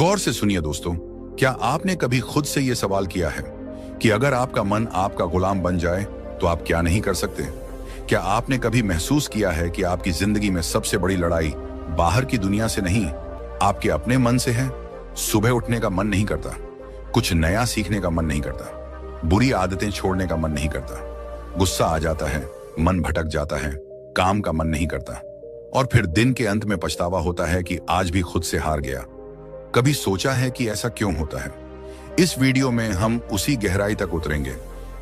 गौर से सुनिए दोस्तों, क्या आपने कभी खुद से यह सवाल किया है कि अगर आपका मन आपका गुलाम बन जाए तो आप क्या नहीं कर सकते? क्या आपने कभी महसूस किया है कि आपकी जिंदगी में सबसे बड़ी लड़ाई बाहर की दुनिया से नहीं, आपके अपने मन से है? सुबह उठने का मन नहीं करता, कुछ नया सीखने का मन नहीं करता, बुरी आदतें छोड़ने का मन नहीं करता, गुस्सा आ जाता है, मन भटक जाता है, काम का मन नहीं करता, और फिर दिन के अंत में पछतावा होता है कि आज भी खुद से हार गया। कभी सोचा है कि ऐसा क्यों होता है? इस वीडियो में हम उसी गहराई तक उतरेंगे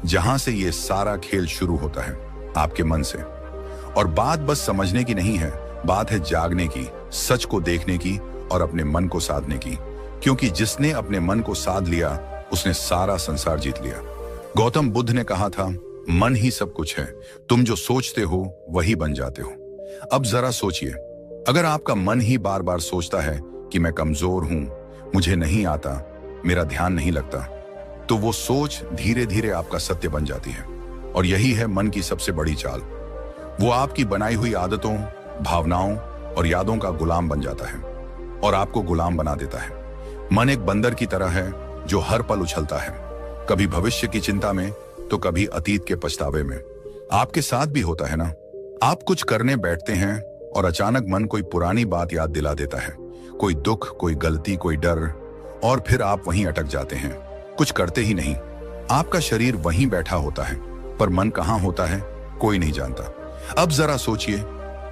जहां से ये सारा खेल शुरू होता है, आपके मन से। और बात बस समझने की नहीं है, बात है जागने की, सच को देखने की और अपने मन को साधने की। क्योंकि जिसने अपने मन को साध लिया उसने सारा संसार जीत लिया। गौतम बुद्ध ने कहा था, मन ही सब कुछ है, तुम जो सोचते हो वही बन जाते हो। अब जरा सोचिए, अगर आपका मन ही बार बार सोचता है कि मैं कमजोर हूं, मुझे नहीं आता, मेरा ध्यान नहीं लगता, तो वो सोच धीरे धीरे आपका सत्य बन जाती है। और यही है मन की सबसे बड़ी चाल। वो आपकी बनाई हुई आदतों, भावनाओं और यादों का गुलाम बन जाता है और आपको गुलाम बना देता है। मन एक बंदर की तरह है जो हर पल उछलता है, कभी भविष्य की चिंता में तो कभी अतीत के पछतावे में। आपके साथ भी होता है ना? आप कुछ करने बैठते हैं और अचानक मन कोई पुरानी बात याद दिला देता है, कोई दुख, कोई गलती, कोई डर, और फिर आप वहीं अटक जाते हैं, कुछ करते ही नहीं। आपका शरीर वहीं बैठा होता है पर मन कहां होता है कोई नहीं जानता। अब जरा सोचिए,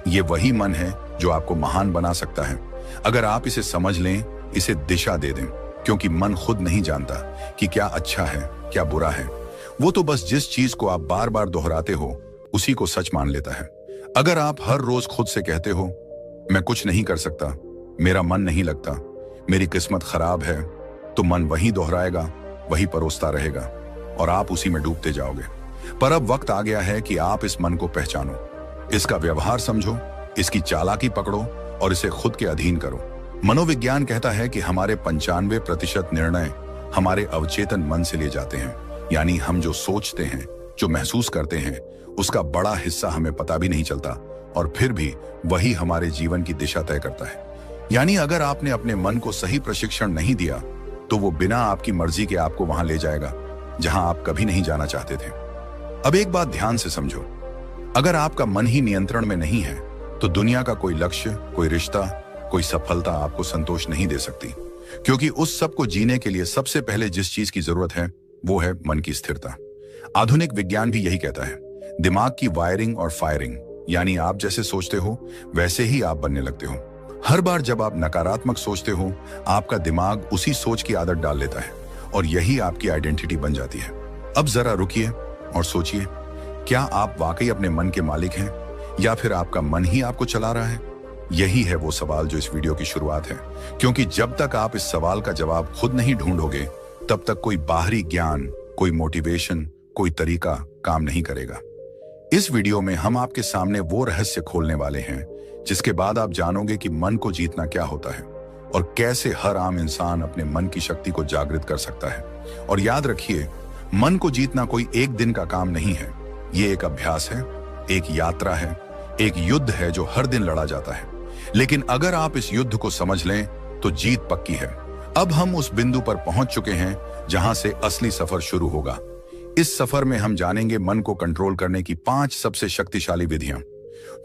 ये वही मन है जो आपको महान बना सकता है अगर आप इसे समझ लें, इसे दिशा दे दें। क्योंकि मन खुद नहीं जानता कि क्या अच्छा है, क्या बुरा है। वो तो बस जिस चीज को आप बार बार दोहराते हो उसी को सच मान लेता है। अगर आप हर रोज खुद से कहते हो, मैं कुछ नहीं कर सकता, मेरा मन नहीं लगता, मेरी किस्मत खराब है, तो मन वही दोहराएगा, वही परोसता रहेगा और आप उसी में डूबते जाओगे। पर अब वक्त आ गया है कि आप इस मन को पहचानो, इसका व्यवहार समझो, इसकी चालाकी पकड़ो और इसे खुद के अधीन करो। मनोविज्ञान कहता है कि हमारे 95% निर्णय हमारे अवचेतन मन से लिए जाते हैं। यानी हम जो सोचते हैं, जो महसूस करते हैं, उसका बड़ा हिस्सा हमें पता भी नहीं चलता और फिर भी वही हमारे जीवन की दिशा तय करता है। यानी अगर आपने अपने मन को सही प्रशिक्षण नहीं दिया तो वो बिना आपकी मर्जी के आपको वहां ले जाएगा जहां आप कभी नहीं जाना चाहते थे। अब एक बात ध्यान से समझो, अगर आपका मन ही नियंत्रण में नहीं है तो दुनिया का कोई लक्ष्य, कोई रिश्ता, कोई सफलता आपको संतोष नहीं दे सकती। क्योंकि उस सब को जीने के लिए सबसे पहले जिस चीज की जरूरत है वो है मन की स्थिरता। आधुनिक विज्ञान भी यही कहता है, दिमाग की वायरिंग और फायरिंग, यानी आप जैसे सोचते हो वैसे ही आप बनने लगते हो। हर बार जब आप नकारात्मक सोचते हो, आपका दिमाग उसी सोच की आदत डाल लेता है और यही आपकी आइडेंटिटी बन जाती है। अब जरा रुकिए और सोचिए, क्या आप वाकई अपने मन के मालिक हैं या फिर आपका मन ही आपको चला रहा है? यही है वो सवाल जो इस वीडियो की शुरुआत है। क्योंकि जब तक आप इस सवाल का जवाब खुद नहीं ढूंढोगे तब तक कोई बाहरी ज्ञान, कोई मोटिवेशन, कोई तरीका काम नहीं करेगा। इस वीडियो में हम आपके सामने वो रहस्य खोलने वाले हैं जिसके बाद आप जानोगे कि मन को जीतना क्या होता है और कैसे हर आम इंसान अपने मन की शक्ति को जागृत कर सकता है। और याद रखिए, मन को जीतना कोई एक दिन का काम नहीं है, ये एक अभ्यास है, एक यात्रा है, एक युद्ध है जो हर दिन लड़ा जाता है। लेकिन अगर आप इस युद्ध को समझ लें तो जीत पक्की है। अब हम उस बिंदु पर पहुंच चुके हैं जहां से असली सफर शुरू होगा। इस सफर में हम जानेंगे मन को कंट्रोल करने की 5 सबसे शक्तिशाली विधियां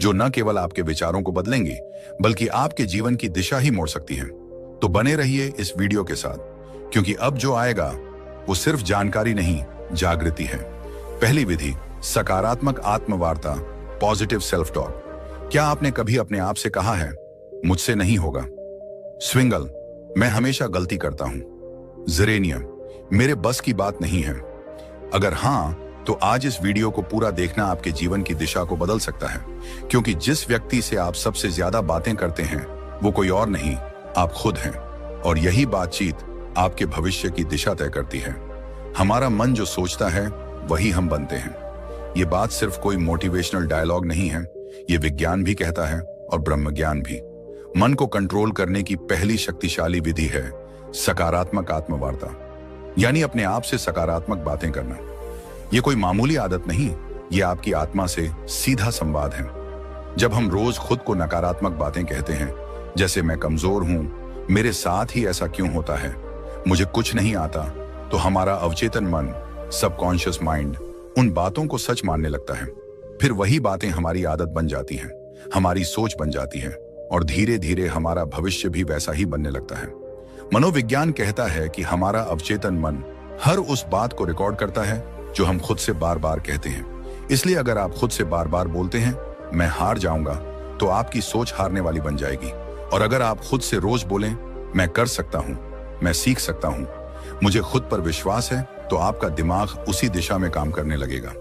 जो न केवल आपके विचारों को बदलेंगी बल्कि आपके जीवन की दिशा ही मोड़ सकती हैं। तो बने रहिए इस वीडियो के साथ, क्योंकि अब जो आएगा वो सिर्फ जानकारी नहीं, जागृति है। पहली विधि, सकारात्मक आत्मवार्ता, पॉजिटिव सेल्फ टॉक। क्या आपने कभी अपने आप से कहा है, मुझसे नहीं होगा? स्विंगल, मैं हमेशा गलती करता हूं। जेरेनियम, मेरे बस की बात नहीं है। अगर हां, तो आज इस वीडियो को पूरा देखना आपके जीवन की दिशा को बदल सकता है। क्योंकि जिस व्यक्ति से आप सबसे ज्यादा बातें करते हैं वो कोई और नहीं, आप खुद हैं। और यही बातचीत आपके भविष्य की दिशा तय करती है। हमारा मन जो सोचता है वही हम बनते हैं। ये बात सिर्फ कोई मोटिवेशनल डायलॉग नहीं है, ये विज्ञान भी कहता है और ब्रह्म ज्ञान भी। मन को कंट्रोल करने की पहली शक्तिशाली विधि है सकारात्मक आत्मवार्ता, यानी अपने आप से सकारात्मक बातें करना। ये कोई मामूली आदत नहीं, ये आपकी आत्मा से सीधा संवाद है। जब हम रोज खुद को नकारात्मक बातें कहते हैं, जैसे मैं कमजोर हूं, मेरे साथ ही ऐसा क्यों होता है, मुझे कुछ नहीं आता, तो हमारा अवचेतन मन, सबकॉन्शियस माइंड उन बातों को सच मानने लगता है। फिर वही बातें हमारी आदत बन जाती हैं, हमारी सोच बन जाती है और धीरे धीरे हमारा भविष्य भी वैसा ही बनने लगता है। मनोविज्ञान कहता है कि हमारा अवचेतन मन हर उस बात को रिकॉर्ड करता है जो हम खुद से बार बार कहते हैं। इसलिए अगर आप खुद से बार बार बोलते हैं मैं हार जाऊंगा, तो आपकी सोच हारने वाली बन जाएगी। और अगर आप खुद से रोज बोलें मैं कर सकता हूं, मैं सीख सकता हूं, मुझे खुद पर विश्वास है, तो आपका दिमाग उसी दिशा में काम करने लगेगा,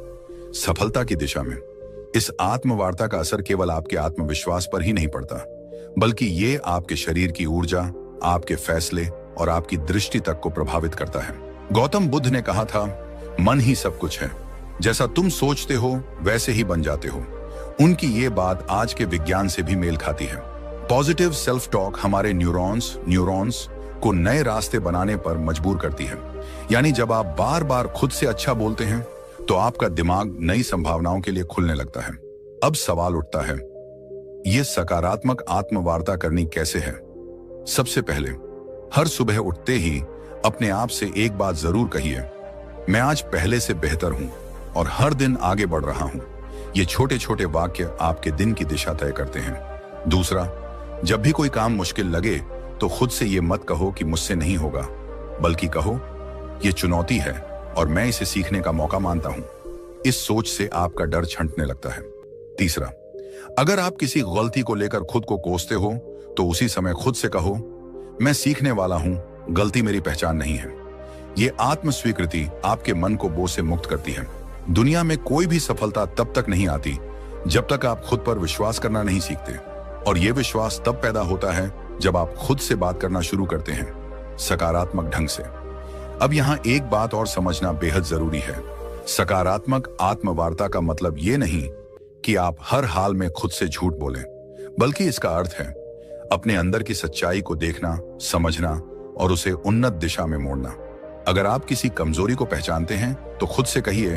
सफलता की दिशा में। इस आत्मवार्ता का असर केवल आपके आत्मविश्वास पर ही नहीं पड़ता, बल्कि ये आपके शरीर की ऊर्जा, आपके फैसले और आपकी दृष्टि तक को प्रभावित करता है। गौतम बुद्ध ने कहा था, मन ही सब कुछ है, जैसा तुम सोचते हो वैसे ही बन जाते हो। उनकी ये बात आज के विज्ञान से भी मेल खाती है। पॉजिटिव सेल्फ टॉक हमारे न्यूरॉन्स को नए रास्ते बनाने पर मजबूर करती है। यानी जब आप बार बार खुद से अच्छा बोलते हैं तो आपका दिमाग नई संभावनाओं के लिए खुलने लगता है। अब सवाल उठता है, यह सकारात्मक आत्मवार्ता करनी कैसे है? सबसे पहले, हर सुबह उठते ही अपने आप से एक बात जरूर कहिए, मैं आज पहले से बेहतर हूं और हर दिन आगे बढ़ रहा हूं। ये छोटे छोटे वाक्य आपके दिन की दिशा तय करते हैं। दूसरा, जब भी कोई काम मुश्किल लगे तो खुद से ये मत कहो कि मुझसे नहीं होगा, बल्कि कहो ये चुनौती है और मैं इसे सीखने का मौका मानता हूं। इस सोच से आपका डर छंटने लगता है। तीसरा, अगर आप किसी गलती को लेकर खुद को कोसते हो तो उसी समय खुद से कहो, मैं सीखने वाला हूं, गलती मेरी पहचान नहीं है। ये आत्म स्वीकृति आपके मन को बोझ से मुक्त करती है। दुनिया में कोई भी सफलता तब तक नहीं आती जब तक आप खुद पर विश्वास करना नहीं सीखते, और यह विश्वास तब पैदा होता है जब आप खुद से बात करना शुरू करते हैं, सकारात्मक ढंग से। अब यहां एक बात और समझना बेहद जरूरी है। सकारात्मक आत्मवार्ता का मतलब यह नहीं कि आप हर हाल में खुद से झूठ बोलें, बल्कि इसका अर्थ है अपने अंदर की सच्चाई को देखना, समझना और उसे उन्नत दिशा में मोड़ना। अगर आप किसी कमजोरी को पहचानते हैं तो खुद से कहिए,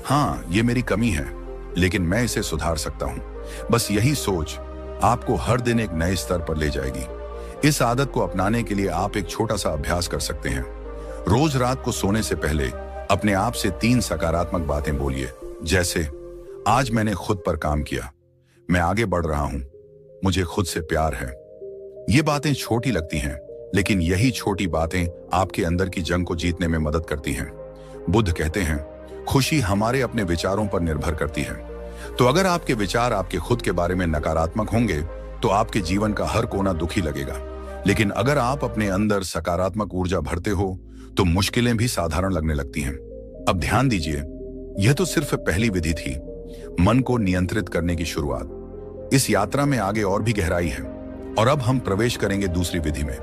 हाँ ये मेरी कमी है, लेकिन मैं इसे सुधार सकता हूं। बस यही सोच आपको हर दिन एक नए स्तर पर ले जाएगी। इस आदत को अपनाने के लिए आप एक छोटा सा अभ्यास कर सकते हैं। रोज रात को सोने से पहले अपने आप से 3 सकारात्मक बातें बोलिए, जैसे आज मैंने खुद पर काम किया, मैं आगे बढ़ रहा हूं, मुझे खुद से प्यार है। ये बातें छोटी लगती हैं, लेकिन यही छोटी बातें आपके अंदर की जंग को जीतने में मदद करती हैं। बुद्ध कहते हैं, खुशी हमारे अपने विचारों पर निर्भर करती है। तो अगर आपके विचार आपके खुद के बारे में नकारात्मक होंगे तो आपके जीवन का हर कोना दुखी लगेगा। लेकिन अगर आप अपने अंदर सकारात्मक ऊर्जा भरते हो तो मुश्किलें भी साधारण लगने लगती हैं। अब ध्यान दीजिए, यह तो सिर्फ पहली विधि थी, मन को नियंत्रित करने की शुरुआत। इस यात्रा में आगे और भी गहराई है, और अब हम प्रवेश करेंगे दूसरी विधि में,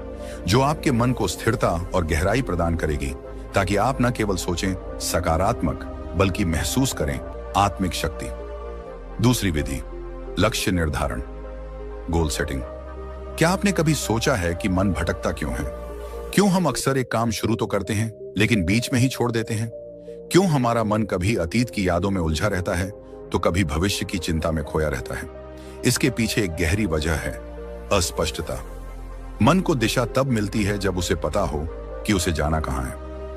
जो आपके मन को स्थिरता और गहराई प्रदान करेगी, ताकि आप न केवल सोचें सकारात्मक, बल्कि महसूस करें आत्मिक शक्ति। दूसरी विधि, लक्ष्य निर्धारण, गोल सेटिंग। क्या आपने कभी सोचा है कि मन भटकता क्यों है? क्यों हम अक्सर एक काम शुरू तो करते हैं लेकिन बीच में ही छोड़ देते हैं? क्यों हमारा मन कभी अतीत की यादों में उलझा रहता है तो कभी भविष्य की चिंता में खोया रहता है? इसके पीछे एक गहरी वजह है, अस्पष्टता। मन को दिशा तब मिलती है जब उसे पता हो कि उसे जाना कहां है,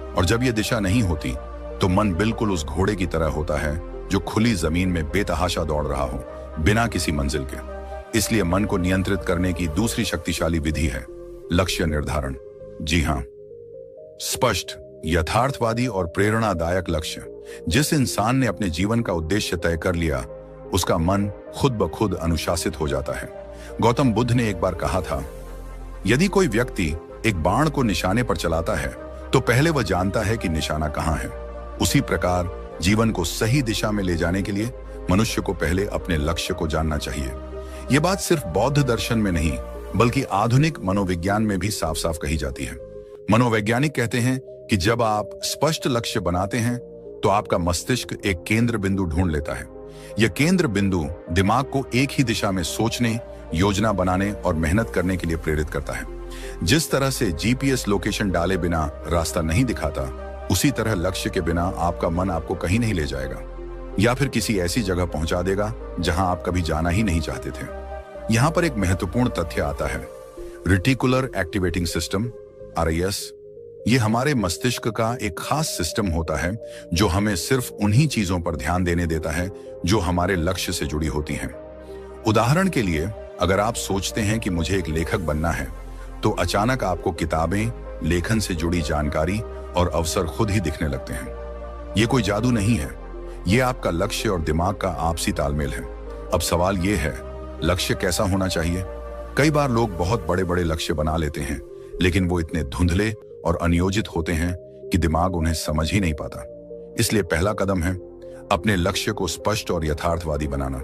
और जब यह दिशा नहीं होती तो मन बिल्कुल उस घोड़े की तरह होता है जो खुली जमीन में बेतहाशा दौड़ रहा हो, बिना किसी मंजिल के। इसलिए मन को नियंत्रित करने की दूसरी शक्तिशाली विधि है लक्ष्य निर्धारण। जी हां, स्पष्ट, यथार्थवादी और प्रेरणादायक लक्ष्य। जिस इंसान ने अपने जीवन का उद्देश्य तय कर लिया, उसका मन खुद ब खुद अनुशासित हो जाता है। गौतम बुद्ध ने एक बार कहा था, यदि कोई व्यक्ति एक बाण को निशाने पर चलाता है तो पहले वह जानता है कि निशाना कहां है। उसी प्रकार जीवन को सही दिशा में ले जाने के लिए मनुष्य को पहले अपने लक्ष्य को जानना चाहिए। यह बात सिर्फ बौद्ध दर्शन में नहीं, बल्कि आधुनिक मनोविज्ञान में भी साफ साफ कही जाती है। मनोवैज्ञानिक कहते हैं कि जब आप स्पष्ट लक्ष्य बनाते हैं तो आपका मस्तिष्क एक केंद्र बिंदु ढूंढ लेता है। यह केंद्र बिंदु दिमाग को एक ही दिशा में सोचने, योजना बनाने और मेहनत करने के लिए प्रेरित करता है। जिस तरह से जीपीएस लोकेशन डाले बिना रास्ता नहीं दिखाता, उसी तरह लक्ष्य के बिना आपका मन आपको कहीं नहीं ले जाएगा, या फिर किसी ऐसी जगह पहुंचा देगा जहां आप कभी जाना ही नहीं चाहते थे। यहां पर एक महत्वपूर्ण तथ्य आता है, रेटिकुलर एक्टिवेटिंग सिस्टम, RAS, ये हमारे मस्तिष्क का एक खास सिस्टम होता है जो हमें सिर्फ उन्हीं चीजों पर ध्यान देने देता है जो हमारे लक्ष्य से जुड़ी होती हैं। उदाहरण के लिए, अगर आप सोचते हैं कि मुझे एक लेखक बनना है, तो अचानक आपको किताबें, लेखन से जुड़ी जानकारी और अवसर खुद ही दिखने लगते हैं। ये कोई जादू नहीं है, ये आपका लक्ष्य और दिमाग का आपसी तालमेल है। अब सवाल ये है, लक्ष्य कैसा होना चाहिए? कई बार लोग बहुत बड़े बड़े लक्ष्य बना लेते हैं, लेकिन वो इतने धुंधले और अनियोजित होते हैं कि दिमाग उन्हें समझ ही नहीं पाता। इसलिए पहला कदम है अपने लक्ष्य को स्पष्ट और यथार्थवादी बनाना।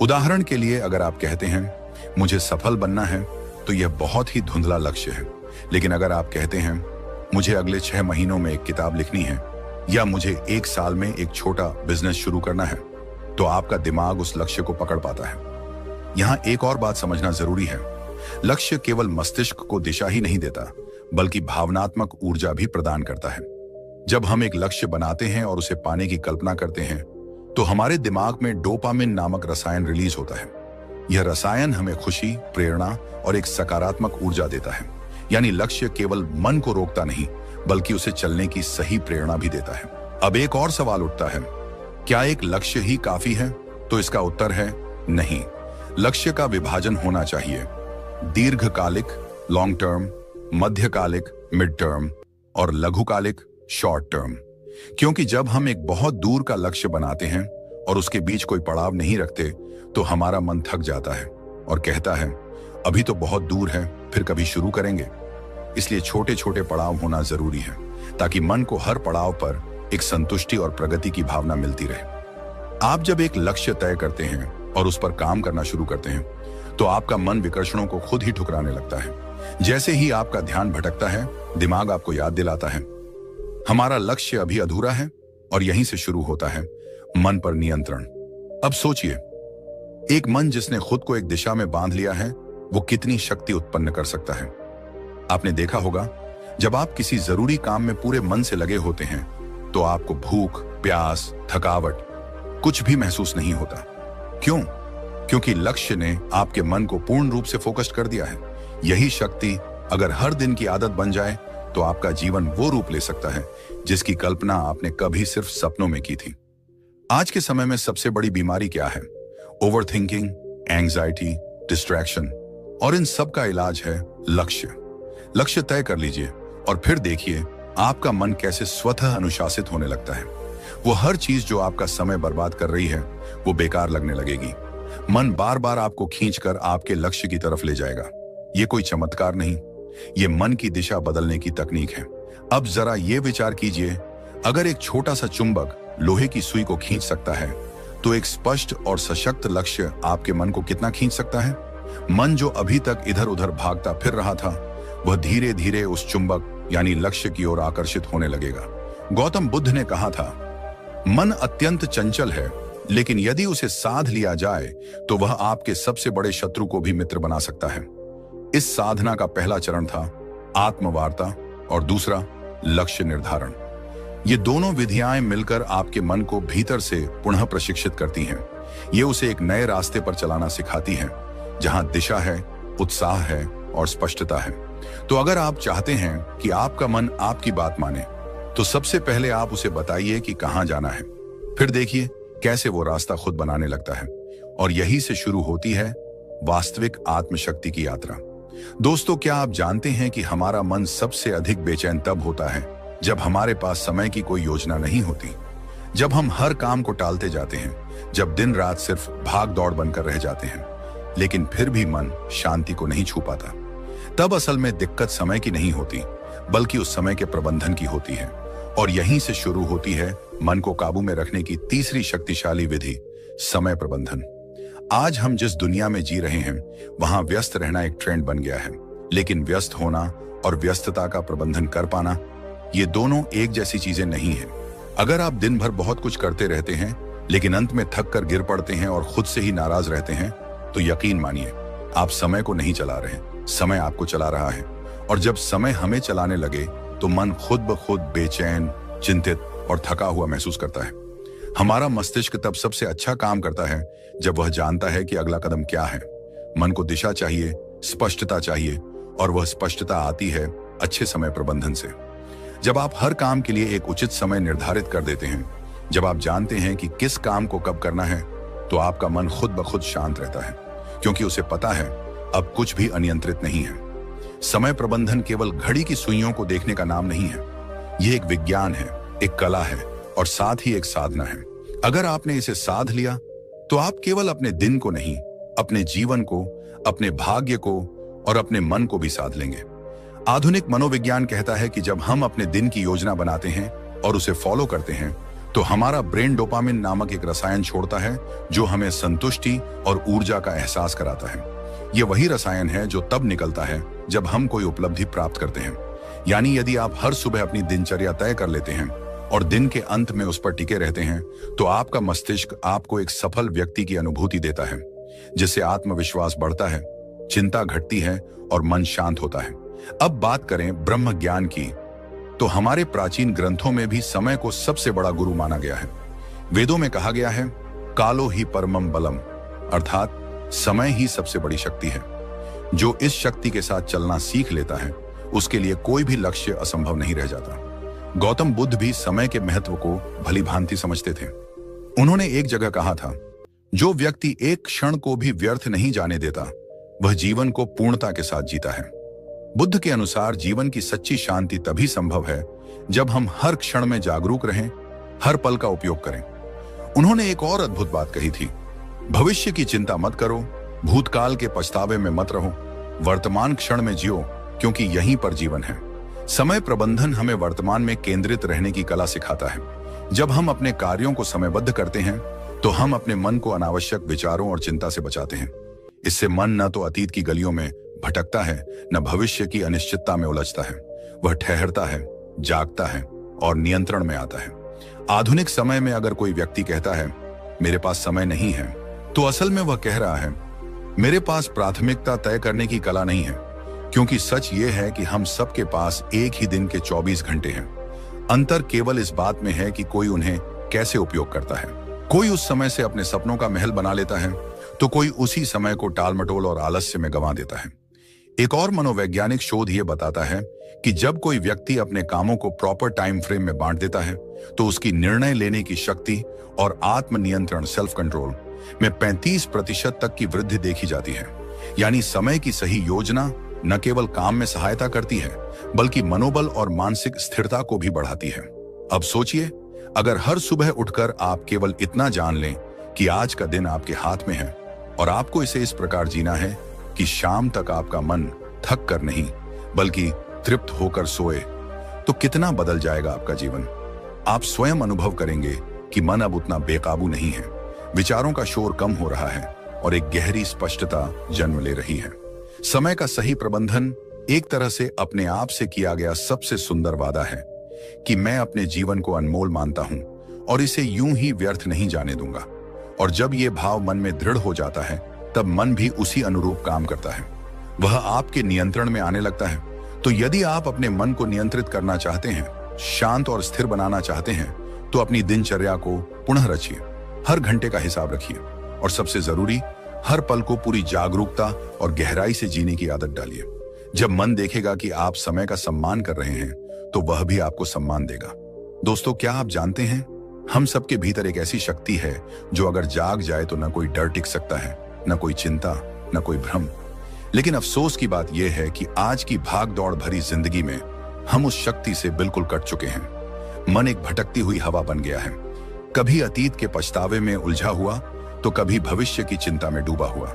उदाहरण के लिए, अगर आप कहते हैं मुझे सफल बनना है, तो यह बहुत ही धुंधला लक्ष्य है। लेकिन अगर आप कहते हैं मुझे अगले 6 महीनों में एक किताब लिखनी है, या मुझे 1 साल में एक छोटा बिजनेस शुरू करना है, तो आपका दिमाग उस लक्ष्य को पकड़ पाता है। यहां एक और बात समझना जरूरी है, लक्ष्य केवल मस्तिष्क को दिशा ही नहीं देता, बल्कि भावनात्मक ऊर्जा भी प्रदान करता है। जब हम एक लक्ष्य बनाते हैं और उसे पाने की कल्पना करते हैं, तो हमारे दिमाग में डोपामिन नामक रसायन रिलीज होता है। यह रसायन हमें खुशी, प्रेरणा और एक सकारात्मक ऊर्जा देता है। यानी लक्ष्य केवल मन को रोकता नहीं, बल्कि उसे चलने की सही प्रेरणा भी देता है। अब एक और सवाल उठता है, क्या एक लक्ष्य ही काफी है? तो इसका उत्तर है नहीं। लक्ष्य का विभाजन होना चाहिए, दीर्घकालिक, लॉन्ग टर्म, मध्यकालिक, मिड टर्म, और लघुकालिक, शॉर्ट टर्म। क्योंकि जब हम एक बहुत दूर का लक्ष्य बनाते हैं और उसके बीच कोई पड़ाव नहीं रखते, तो हमारा मन थक जाता है और कहता है अभी तो बहुत दूर है, फिर कभी शुरू करेंगे। इसलिए छोटे छोटे पड़ाव होना जरूरी है, ताकि मन को हर पड़ाव पर एक संतुष्टि और प्रगति की भावना मिलती रहे। आप जब एक लक्ष्य तय करते हैं और उस पर काम करना शुरू करते हैं, तो आपका मन विकर्षणों को खुद ही ठुकराने लगता है। जैसे ही आपका ध्यान भटकता है, दिमाग आपको याद दिलाता है हमारा लक्ष्य अभी अधूरा है, और यहीं से शुरू होता है मन पर नियंत्रण। अब सोचिए, एक मन जिसने खुद को एक दिशा में बांध लिया है, वो कितनी शक्ति उत्पन्न कर सकता है। आपने देखा होगा, जब आप किसी जरूरी काम में पूरे मन से लगे होते हैं, तो आपको भूख, प्यास, थकावट कुछ भी महसूस नहीं होता। क्यों? क्योंकि लक्ष्य ने आपके मन को पूर्ण रूप से फोकस्ड कर दिया है। यही शक्ति अगर हर दिन की आदत बन जाए, तो आपका जीवन वो रूप ले सकता है जिसकी कल्पना आपने कभी सिर्फ सपनों में की थी। आज के समय में सबसे बड़ी बीमारी क्या है? ओवर थिंकिंग, एंग्जाइटी, डिस्ट्रैक्शन, और इन सब का इलाज है लक्ष्य। लक्ष्य तय कर लीजिए और फिर देखिए आपका मन कैसे स्वतः अनुशासित होने लगता है। वो हर चीज जो आपका समय बर्बाद कर रही है, वो बेकार लगने लगेगी। मन बार बार आपको खींचकर आपके लक्ष्य की तरफ ले जाएगा। ये कोई चमत्कार नहीं, ये मन की दिशा बदलने की तकनीक है। अब जरा ये विचार कीजिए, अगर एक छोटा सा चुंबक लोहे की सुई को खींच सकता है, तो एक स्पष्ट और सशक्त लक्ष्य आपके मन को कितना खींच सकता है? मन जो अभी तक इधर उधर भागता फिर रहा था, वह धीरे धीरे उस चुंबक यानी लक्ष्य की ओर आकर्षित होने लगेगा। गौतम बुद्ध ने कहा था, मन अत्यंत चंचल है, लेकिन यदि उसे साध लिया जाए, तो वह आपके सबसे बड़े शत्रु को भी मित्र बना सकता है। इस साधना का पहला चरण था आत्मवार्ता, और दूसरा लक्ष्य निर्धारण। ये दोनों विधियां मिलकर आपके मन को भीतर से पुनः प्रशिक्षित करती हैं। ये उसे एक नए रास्ते पर चलाना सिखाती हैं, जहां दिशा है, उत्साह है और स्पष्टता है। तो अगर आप चाहते हैं कि आपका मन आपकी बात माने, तो सबसे पहले आप उसे बताइए कि कहां जाना है। फिर देखिए कैसे वो रास्ता खुद बनाने लगता है। और यही से शुरू होती है वास्तविक आत्मशक्ति की यात्रा। दोस्तों, क्या आप जानते हैं कि हमारा मन सबसे अधिक बेचैन तब होता है जब हमारे पास समय की कोई योजना नहीं होती, जब हम हर काम को टालते जाते हैं, जब दिन रात सिर्फ भाग दौड़ बनकर रह जाते हैं, लेकिन फिर भी मन शांति को नहीं छू पाता। तब असल में दिक्कत समय की नहीं होती, बल्कि उस समय के प्रबंधन की होती है। और यहीं से शुरू होती है मन को काबू में रखने की तीसरी शक्तिशाली विधि, समय प्रबंधन। आज हम जिस दुनिया में जी रहे हैं, वहां व्यस्त रहना एक ट्रेंड बन गया है, लेकिन व्यस्त होना और व्यस्तता का प्रबंधन कर पाना, ये दोनों एक जैसी चीजें नहीं है। अगर आप दिन भर बहुत कुछ करते रहते हैं, लेकिन अंत में थक कर गिर पड़ते हैं और खुद से ही नाराज रहते हैं, तो यकीन मानिए आप समय को नहीं चला रहे, समय आपको चला रहा है। और जब समय हमें चलाने लगे, तो मन खुद ब खुद बेचैन, चिंतित और थका हुआ महसूस करता है। हमारा मस्तिष्क तब सबसे अच्छा काम करता है जब वह जानता है कि अगला कदम क्या है। मन को दिशा चाहिए, स्पष्टता चाहिए और वह स्पष्टता आती है अच्छे समय प्रबंधन से। जब आप हर काम के लिए एक उचित समय निर्धारित कर देते हैं, जब आप जानते हैं कि किस काम को कब करना है, तो आपका मन खुद ब खुद शांत रहता है, क्योंकि उसे पता है अब कुछ भी अनियंत्रित नहीं है। समय प्रबंधन केवल घड़ी की सुइयों को देखने का नाम नहीं है। यह एक विज्ञान है, एक कला है और साथ ही एक साधना है। अगर आपने इसे साध लिया तो आप केवल अपने दिन को नहीं, अपने जीवन को, अपने भाग्य को और अपने मन को भी साध लेंगे। आधुनिक मनोविज्ञान कहता है कि जब हम अपने दिन की योजना बनाते हैं और उसे फॉलो करते हैं, तो हमारा ब्रेन डोपामिन नामक एक रसायन छोड़ता है जो हमें संतुष्टि और ऊर्जा का एहसास कराता है। यह वही रसायन है जो तब निकलता है जब हम कोई उपलब्धि प्राप्त करते हैं। यानी यदि आप हर सुबह अपनी दिनचर्या तय कर लेते हैं और दिन के अंत में उस पर टिके रहते हैं, तो आपका मस्तिष्क आपको एक सफल व्यक्ति की अनुभूति देता है, जिससे आत्मविश्वास बढ़ता है, चिंता घटती है और मन शांत होता है। अब बात करें ब्रह्म ज्ञान की, तो हमारे प्राचीन ग्रंथों में भी समय को सबसे बड़ा गुरु माना गया है। वेदों में कहा गया है, कालो ही परमम बलम, अर्थात समय ही सबसे बड़ी शक्ति है। जो इस शक्ति के साथ चलना सीख लेता है, उसके लिए कोई भी लक्ष्य असंभव नहीं रह जाता। गौतम बुद्ध भी समय के महत्व को भली भांति समझते थे। उन्होंने एक जगह कहा था, जो व्यक्ति एक क्षण को भी व्यर्थ नहीं जाने देता, वह जीवन को पूर्णता के साथ जीता है। बुद्ध के अनुसार जीवन की सच्ची शांति तभी संभव है जब हम हर क्षण में जागरूक रहें, हर पल का उपयोग करें। उन्होंने एक और अद्भुत बात कही थी, भविष्य की चिंता मत करो, भूतकाल के पछतावे में मत रहो, वर्तमान क्षण में जियो, क्योंकि यहीं पर जीवन है। समय प्रबंधन हमें वर्तमान में केंद्रित रहने की कला सिखाता है। जब हम अपने कार्यों को समयबद्ध करते हैं, तो हम अपने मन को अनावश्यक विचारों और चिंता से बचाते हैं। इससे मन न तो अतीत की गलियों में भटकता है, न भविष्य की अनिश्चितता में उलझता है। वह ठहरता है, जागता है और नियंत्रण में आता है। आधुनिक समय में अगर कोई व्यक्ति कहता है, मेरे पास समय नहीं है, तो असल में वह कह रहा है, मेरे पास प्राथमिकता तय करने की कला नहीं है। क्योंकि सच ये है कि हम सबके पास एक ही दिन के 24 घंटे हैं। अंतर केवल इस बात में है कि कोई उन्हें कैसे उपयोग करता है। कोई उस समय से अपने सपनों का महल बना लेता है, तो कोई उसी समय को टालमटोल और आलस्य में गंवा देता है। एक और मनोवैज्ञानिक शोध यह बताता है कि जब कोई व्यक्ति अपने कामों को प्रॉपर टाइम फ्रेम में बांट देता है, तो उसकी निर्णय लेने की शक्ति और आत्मनियंत्रण सेल्फ कंट्रोल में 35% तक की वृद्धि देखी जाती है। यानी समय की सही योजना न केवल काम में सहायता करती है, बल्कि मनोबल और मानसिक स्थिरता को भी बढ़ाती है। अब सोचिए, अगर हर सुबह उठकर आप केवल इतना जान लें कि आज का दिन आपके हाथ में है और आपको इसे इस प्रकार जीना है कि शाम तक आपका मन थक कर नहीं, बल्कि तृप्त होकर सोए, तो कितना बदल जाएगा आपका जीवन। आप स्वयं अनुभव करेंगे कि मन अब उतना बेकाबू नहीं है, विचारों का शोर कम हो रहा है और एक गहरी स्पष्टता जन्म ले रही है। समय का सही प्रबंधन एक तरह से अपने आप से किया गया सबसे सुंदर वादा है कि मैं अपने जीवन को अनमोल मानता हूं और इसे यूं ही व्यर्थ नहीं जाने दूंगा। और जब यह भाव मन में दृढ़ हो जाता है, तब मन भी उसी अनुरूप काम करता है, वह आपके नियंत्रण में आने लगता है। तो यदि आप अपने मन को नियंत्रित करना चाहते हैं, शांत और स्थिर बनाना चाहते हैं, तो अपनी दिनचर्या को पुनः रचिए, हर घंटे का हिसाब रखिए और सबसे जरूरी, हर पल को पूरी जागरूकता और गहराई से जीने की आदत डालिए। जब मन देखेगा कि आप समय का सम्मान कर रहे हैं, तो वह भी आपको सम्मान देगा। दोस्तों, क्या आप जानते हैं, हम सबके भीतर एक ऐसी शक्ति है जो अगर जाग जाए तो न कोई डर टिक सकता है, न कोई चिंता, न कोई भ्रम। लेकिन अफसोस की बात यह है कि आज की भाग दौड़ भरी जिंदगी में हम उस शक्ति से बिल्कुल कट चुके हैं। मन एक भटकती हुई हवा बन गया है, कभी अतीत के पछतावे में उलझा हुआ, तो कभी भविष्य की चिंता में डूबा हुआ।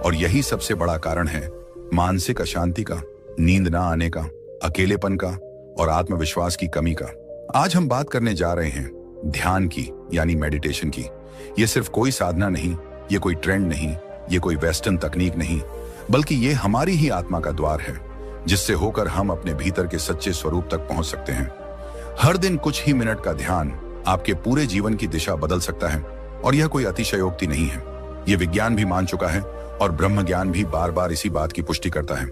और यही सबसे बड़ा कारण है मानसिक अशांति का, नींद ना आने का, अकेलेपन का और आत्मविश्वास की कमी का। आज हम बात करने जा रहे हैं ध्यान की, यानी मेडिटेशन की। ये सिर्फ कोई साधना नहीं, ये कोई ट्रेंड नहीं, ये कोई वेस्टर्न तकनीक नहीं, बल्कि ये हमारी ही आत्मा का द्वार है, जिससे होकर हम अपने भीतर के सच्चे स्वरूप तक पहुंच सकते हैं। हर दिन कुछ ही मिनट का ध्यान आपके पूरे जीवन की दिशा बदल सकता है और यह कोई अतिशयोक्ति नहीं है। यह विज्ञान भी मान चुका है और ब्रह्म ज्ञान भी बार बार इसी बात की पुष्टि करता है।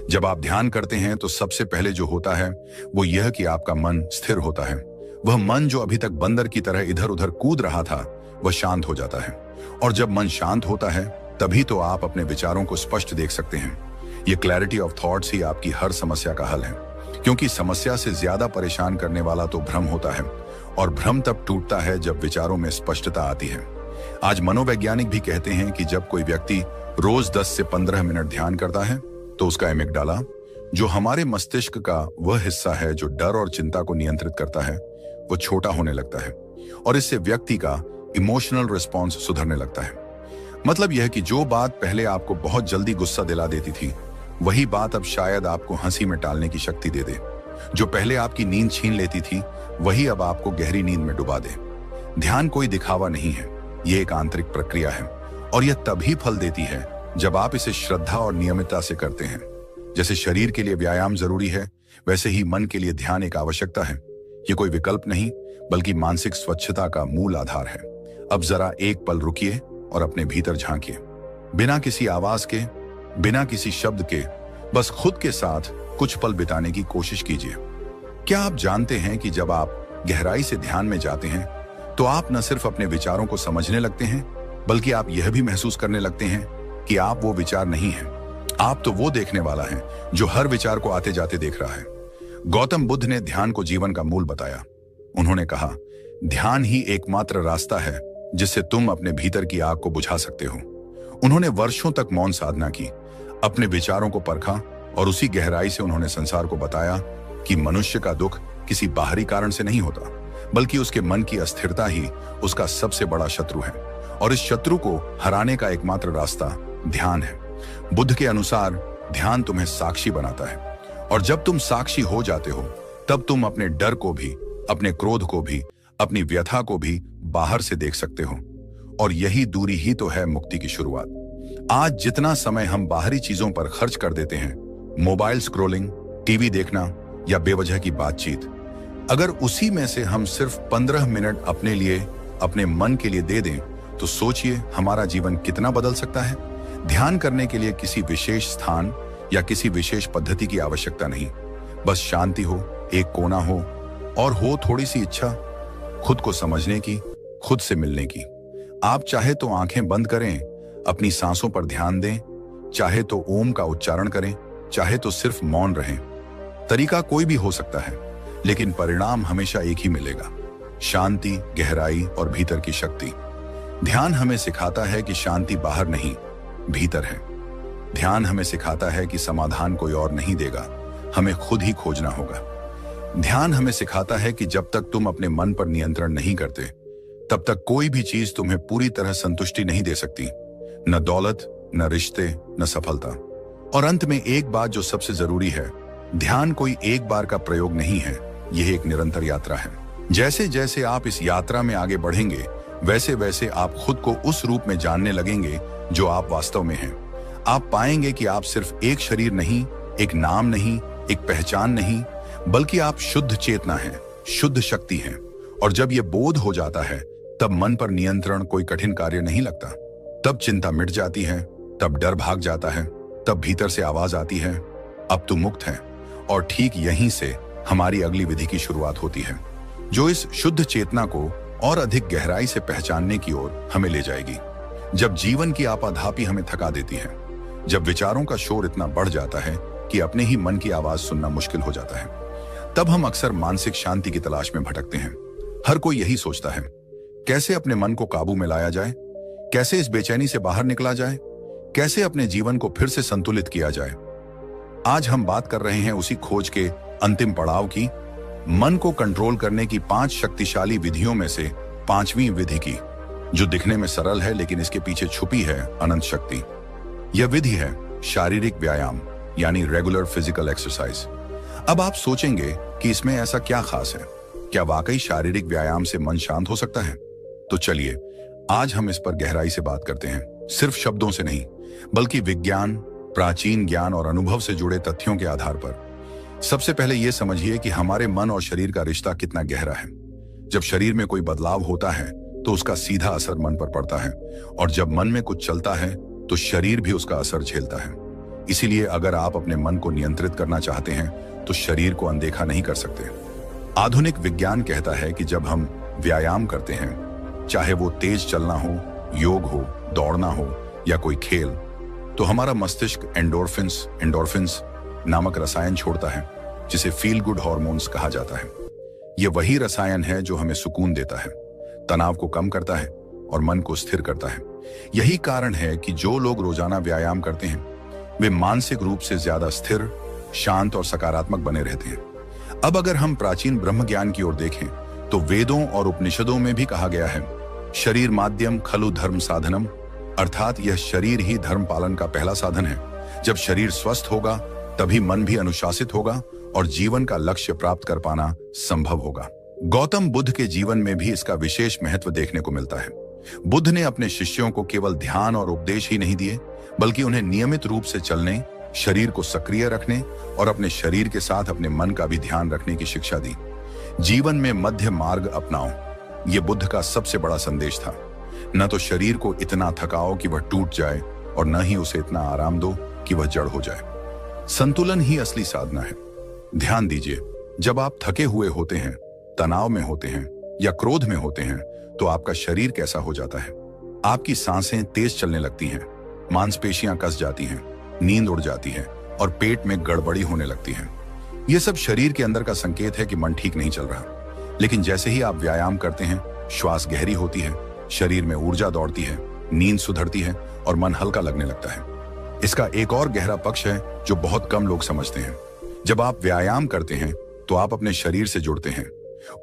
जब आप ध्यान करते हैं तो सबसे पहले जो होता है वो यह कि आपका मन स्थिर होता है। वह मन जो अभी तक बंदर की तरह इधर उधर कूद रहा था, वह शांत हो जाता है। और जब मन शांत होता है, तभी तो आप अपने विचारों को स्पष्ट देख सकते हैं। ये क्लैरिटी ऑफ थॉट्स ही आपकी हर समस्या का हल है, क्योंकि समस्या से ज्यादा परेशान करने वाला तो भ्रम होता है, और भ्रम तब टूटता है जब विचारों में स्पष्टता आती है। आज मनोवैज्ञानिक भी कहते हैं कि जब कोई व्यक्ति रोज 10 से 15 मिनट ध्यान करता है तो उसका एमिगडाला, जो हमारे मस्तिष्क का वह हिस्सा है जो डर और चिंता को नियंत्रित करता है, वो छोटा होने लगता है, और इससे व्यक्ति का इमोशनल रिस्पॉन्स सुधरने लगता है। मतलब यह कि जो बात पहले आपको बहुत जल्दी गुस्सा दिला देती थी, वही बात अब शायद आपको हंसी में टालने की शक्ति दे दे। जो पहले आपकी नींद छीन लेती थी, वही अब आपको गहरी नींद में डुबा दे। ध्यान कोई दिखावा नहीं है, ये एक आंतरिक प्रक्रिया है, और यह तभी फल देती है जब आप इसे श्रद्धा और नियमितता से करते हैं। जैसे शरीर के लिए व्यायाम जरूरी है, वैसे ही मन के लिए ध्यान एक आवश्यकता है। ये कोई विकल्प नहीं, बल्कि मानसिक स्वच्छता का मूल आधार है। अब जरा एक पल रुकिए और अपने भीतर झांकिए, बिना किसी आवाज के, बिना किसी शब्द के, बस खुद के साथ कुछ पल बिताने की कोशिश कीजिए। क्या आप जानते हैं कि जब आप गहराई से ध्यान में जाते हैं तो आप न सिर्फ अपने विचारों को समझने लगते हैं, बल्कि आप यह भी महसूस करने लगते हैं कि आप वो विचार नहीं हैं। आप तो वो देखने वाला है जो हर विचार को आते जाते देख रहा है। गौतम बुद्ध ने ध्यान को जीवन का मूल बताया। उन्होंने कहा, ध्यान ही एकमात्र रास्ता है जिससे तुम अपने भीतर की आग को बुझा सकते हो। उन्होंने वर्षों तक मौन साधना की, अपने विचारों को परखा, और उसी गहराई से उन्होंने संसार को बताया कि मनुष्य का दुख किसी बाहरी कारण से नहीं होता, बल्कि उसके मन की अस्थिरता ही उसका सबसे बड़ा शत्रु है, और इस शत्रु को हराने का एकमात्र रास्ता ध्यान है। बुद्ध के अनुसार ध्यान तुम्हें साक्षी बनाता है, और जब तुम साक्षी हो जाते हो, तब तुम अपने डर को भी, अपने क्रोध को भी, अपनी व्यथा को भी बाहर से देख सकते हो, और यही दूरी ही तो है मुक्ति की शुरुआत। आज जितना समय हम बाहरी चीजों पर खर्च कर देते हैं, मोबाइल स्क्रोलिंग, टीवी देखना या बेवजह की बातचीत, अगर उसी में से हम सिर्फ 15 मिनट अपने लिए, अपने मन के लिए दे दें, तो सोचिए हमारा जीवन कितना बदल सकता है। ध्यान करने के लिए किसी विशेष स्थान या किसी विशेष पद्धति की आवश्यकता नहीं, बस शांति हो, एक कोना हो, और हो थोड़ी सी इच्छा खुद को समझने की, खुद से मिलने की। आप चाहे तो आंखें बंद करें, अपनी सांसों पर ध्यान दें, चाहे तो ओम का उच्चारण करें, चाहे तो सिर्फ मौन रहें। तरीका कोई भी हो सकता है, लेकिन परिणाम हमेशा एक ही मिलेगा, शांति, गहराई और भीतर की शक्ति। ध्यान हमें सिखाता है कि शांति बाहर नहीं, भीतर है। ध्यान हमें सिखाता है कि समाधान कोई और नहीं देगा, हमें खुद ही खोजना होगा। ध्यान हमें सिखाता है कि जब तक तुम अपने मन पर नियंत्रण नहीं करते, तब तक कोई भी चीज तुम्हें पूरी तरह संतुष्टि नहीं दे सकती, न दौलत, न रिश्ते, न सफलता। और अंत में एक बात जो सबसे जरूरी है, ध्यान कोई एक बार का प्रयोग नहीं है, यह एक निरंतर यात्रा है। जैसे जैसे आप इस यात्रा में आगे बढ़ेंगे, वैसे वैसे आप खुद को उस रूप में जानने लगेंगे जो आप वास्तव में हैं। आप पाएंगे कि आप सिर्फ एक शरीर नहीं, एक नाम नहीं, एक पहचान नहीं, बल्कि आप शुद्ध चेतना हैं, शुद्ध शक्ति हैं। और जब यह बोध हो जाता है, तब मन पर नियंत्रण कोई कठिन कार्य नहीं लगता। तब चिंता मिट जाती है, तब डर भाग जाता है, तब भीतर से आवाज आती है, अब तुम मुक्त है। और ठीक यहीं से हमारी अगली विधि की शुरुआत होती है, जो इस शुद्ध चेतना को और अधिक गहराई से पहचानने की ओर हमें ले जाएगी। जब जीवन की आपाधापी हमें थका देती है, जब विचारों का शोर इतना बढ़ जाता है कि अपने ही मन की आवाज सुनना मुश्किल हो जाता है, तब हम अक्सर मानसिक शांति की तलाश में भटकते हैं। हर कोई यही सोचता है, कैसे अपने मन को काबू में लाया जाए, कैसे इस बेचैनी से बाहर निकला जाए, कैसे अपने जीवन को फिर से संतुलित किया जाए। आज हम बात कर रहे हैं उसी खोज के अंतिम पड़ाव की, मन को कंट्रोल करने की 5 शक्तिशाली विधियों में से 5वीं विधि की, जो दिखने में सरल है लेकिन इसके पीछे छुपी है अनंत शक्ति। यह विधि है शारीरिक व्यायाम, यानी रेगुलर फिजिकल एक्सरसाइज। अब आप सोचेंगे कि इसमें ऐसा क्या खास है, क्या वाकई शारीरिक व्यायाम से मन शांत हो सकता है? तो चलिए आज हम इस पर गहराई से बात करते हैं, सिर्फ शब्दों से नहीं, बल्कि विज्ञान, प्राचीन ज्ञान और अनुभव से जुड़े तथ्यों के आधार पर। सबसे पहले यह समझिए कि हमारे मन और शरीर का रिश्ता कितना गहरा है। जब शरीर में कोई बदलाव होता है तो उसका सीधा असर मन पर पड़ता है, और जब मन में कुछ चलता है तो शरीर भी उसका असर झेलता है। इसीलिए अगर आप अपने मन को नियंत्रित करना चाहते हैं तो शरीर को अनदेखा नहीं कर सकते। आधुनिक विज्ञान कहता है कि जब हम व्यायाम करते हैं, चाहे वो तेज चलना हो, योग हो, दौड़ना हो या कोई खेल, तो हमारा मस्तिष्क एंडोर्फिन्स नामक रसायन छोड़ता है, जिसे फील गुड हार्मोन्स कहा जाता है। यह वही रसायन है जो हमें सुकून देता है, तनाव को कम करता है और मन को स्थिर करता है। यही कारण है कि जो लोग रोजाना व्यायाम करते हैं वे मानसिक रूप से ज्यादा स्थिर, शांत और सकारात्मक बने रहते हैं। अब अगर हम प्राचीन ब्रह्म ज्ञान की ओर देखें तो वेदों और उपनिषदों में भी कहा गया है, शरीर माध्यम खलु धर्म साधनम, अर्थात यह शरीर ही धर्म पालन का पहला साधन है। जब शरीर स्वस्थ होगा तभी मन भी अनुशासित होगा और जीवन का लक्ष्य प्राप्त कर पाना संभव होगा। गौतम बुद्ध के जीवन में भी इसका विशेष महत्व देखने को मिलता है। बुद्ध ने अपने शिष्यों को केवल ध्यान और उपदेश ही नहीं दिए, बल्कि उन्हें नियमित रूप से चलने, शरीर को सक्रिय रखने और अपने शरीर के साथ अपने मन का भी ध्यान रखने की शिक्षा दी। जीवन में मध्य मार्ग अपनाओ, यह बुद्ध का सबसे बड़ा संदेश था। न तो शरीर को इतना थकाओ कि वह टूट जाए और न ही उसे इतना आराम दो कि वह जड़ हो जाए। संतुलन ही असली साधना है। ध्यान दीजिए, जब आप थके हुए होते हैं, तनाव में होते हैं या क्रोध में होते हैं तो आपका शरीर कैसा हो जाता है? आपकी सांसें तेज चलने लगती हैं, मांसपेशियां कस जाती हैं, नींद उड़ जाती है और पेट में गड़बड़ी होने लगती है। यह सब शरीर के अंदर का संकेत है कि मन ठीक नहीं चल रहा। लेकिन जैसे ही आप व्यायाम करते हैं, श्वास गहरी होती है, शरीर में ऊर्जा दौड़ती है, नींद सुधरती है और मन हल्का लगने लगता है। इसका एक और गहरा पक्ष है जो बहुत कम लोग समझते हैं। जब आप व्यायाम करते हैं तो आप अपने शरीर से जुड़ते हैं।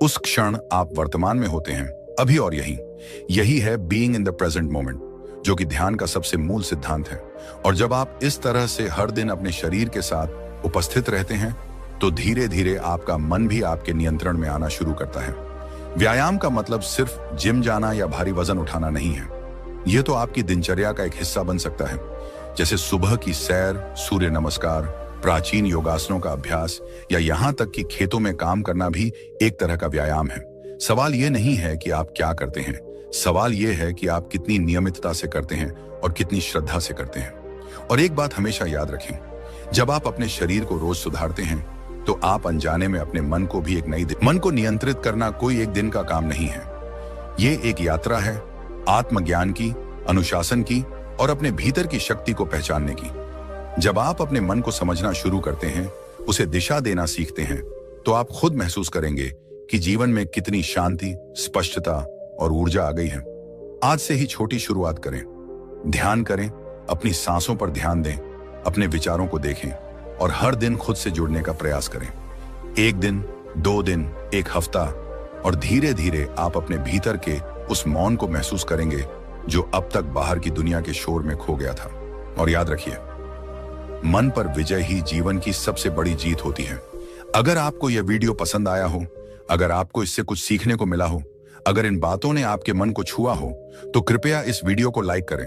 उस क्षण आप वर्तमान में होते हैं, अभी और यही है being in the present moment, जो कि ध्यान का सबसे मूल सिद्धांत है। और जब आप इस तरह से हर दिन अपने शरीर के साथ उपस्थित रहते हैं तो धीरे धीरे आपका मन भी आपके नियंत्रण में आना शुरू करता है। व्यायाम का मतलब सिर्फ जिम जाना या भारी वजन उठाना नहीं है। यह तो आपकी दिनचर्या का एक हिस्सा बन सकता है, जैसे सुबह की सैर, सूर्य नमस्कार, प्राचीन योगासनों का अभ्यास या यहाँ तक कि खेतों में काम करना भी एक तरह का व्यायाम है। सवाल यह नहीं है कि आप क्या करते हैं, सवाल यह है कि आप कितनी नियमितता से करते हैं और कितनी श्रद्धा से करते हैं। और एक बात हमेशा याद रखें, जब आप अपने शरीर को रोज सुधारते हैं तो आप अनजाने में अपने मन को भी मन को नियंत्रित करना कोई एक दिन का काम नहीं है। ये एक यात्रा है, आत्मज्ञान की, अनुशासन की और अपने भीतर की शक्ति को पहचानने की। जब आप अपने मन को समझना शुरू करते हैं, उसे दिशा देना सीखते हैं, तो आप खुद महसूस करेंगे कि जीवन में कितनी शांति, स्पष्टता और ऊर्जा आ गई है। आज से ही छोटी शुरुआत करें, ध्यान करें, अपनी सांसों पर ध्यान दें, अपने विचारों को देखें और हर दिन खुद से जुड़ने का प्रयास करें। एक दिन, 2 दिन, एक हफ्ता और धीरे धीरे आप अपने भीतर के उस मौन को महसूस करेंगे जो अब तक बाहर की दुनिया के शोर में खो गया था। और याद रखिए, मन पर विजय ही जीवन की सबसे बड़ी जीत होती है। अगर आपको यह वीडियो पसंद आया हो, अगर आपको इससे कुछ सीखने को मिला हो, अगर इन बातों ने आपके मन को छुआ हो, तो कृपया इस वीडियो को लाइक करें,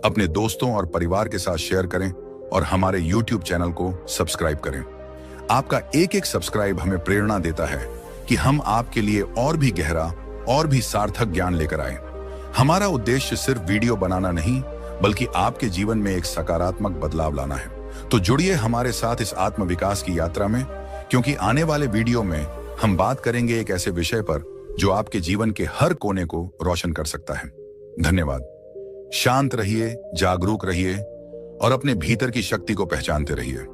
अपने दोस्तों और परिवार के साथ शेयर करें और हमारे YouTube चैनल को सब्सक्राइब करें। आपका एक एक सब्सक्राइब हमें प्रेरणा देता है कि हम आपके लिए और भी गहरा और भी सार्थक ज्ञान लेकर आए। हमारा उद्देश्य सिर्फ वीडियो बनाना नहीं, बल्कि आपके जीवन में एक सकारात्मक बदलाव लाना है। तो जुड़िए हमारे साथ इस आत्म विकास की यात्रा में, क्योंकि आने वाले वीडियो में हम बात करेंगे एक ऐसे विषय पर जो आपके जीवन के हर कोने को रोशन कर सकता है। धन्यवाद। शांत रहिए, जागरूक रहिए और अपने भीतर की शक्ति को पहचानते रहिए।